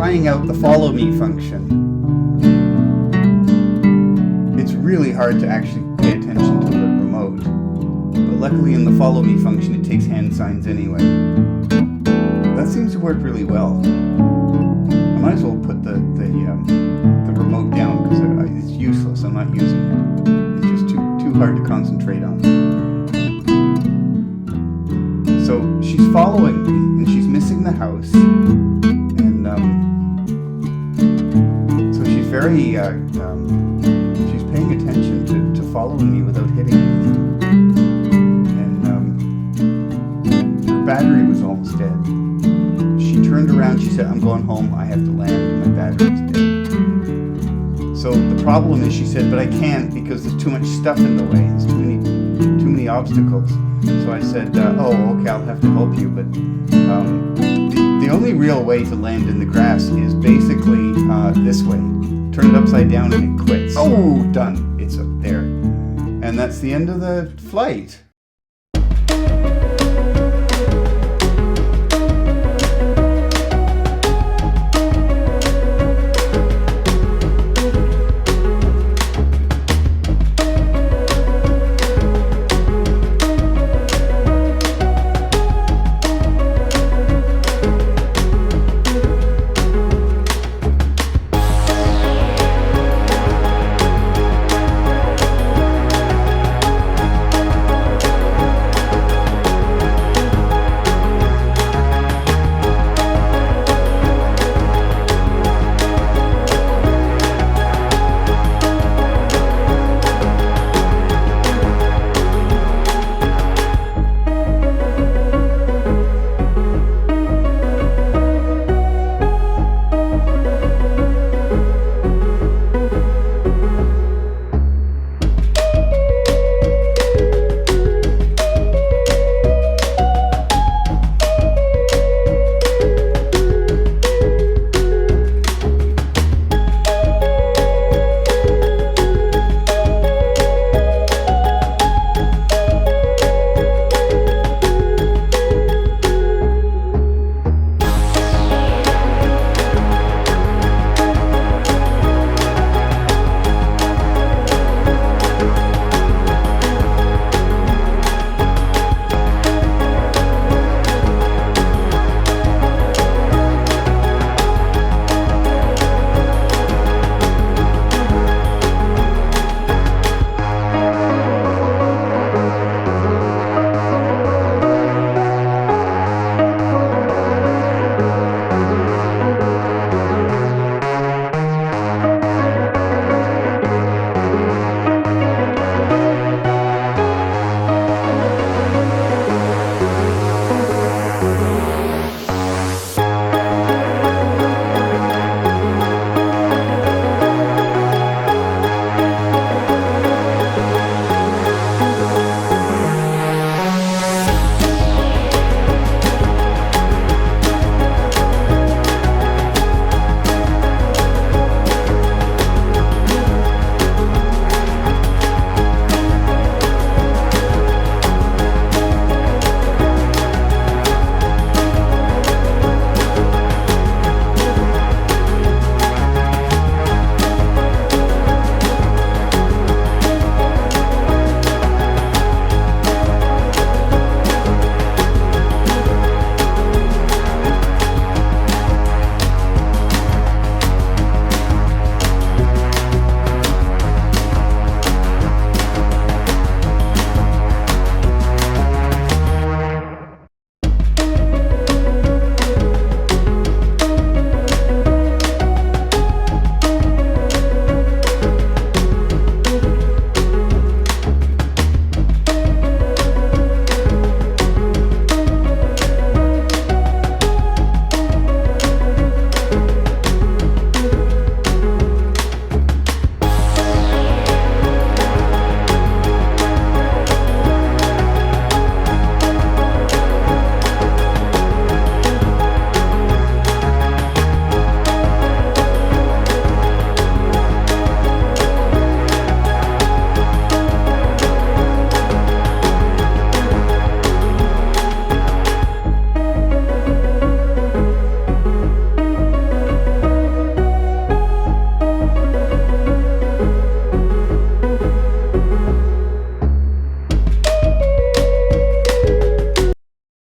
trying out the follow me function. It's really hard to actually pay attention to the remote, but luckily in the follow me function it takes hand signs anyway. That seems to work really well. I might as well put the remote down because it's useless. I'm not using it. It's just too hard to concentrate on. So she's following me and she's missing the house, and so she's very she's paying attention to following me without hitting anything. And her battery was almost dead. She turned around, she said, "I'm going home, I have to land, my battery's dead." So the problem is, she said, "But I can't because there's too much stuff in the way, there's too many obstacles." So I said, "Oh, okay, I'll have to help you, but the only real way to land in the grass is basically this way. Turn it upside down and it quits." Oh, done. It's up there. And that's the end of the flight.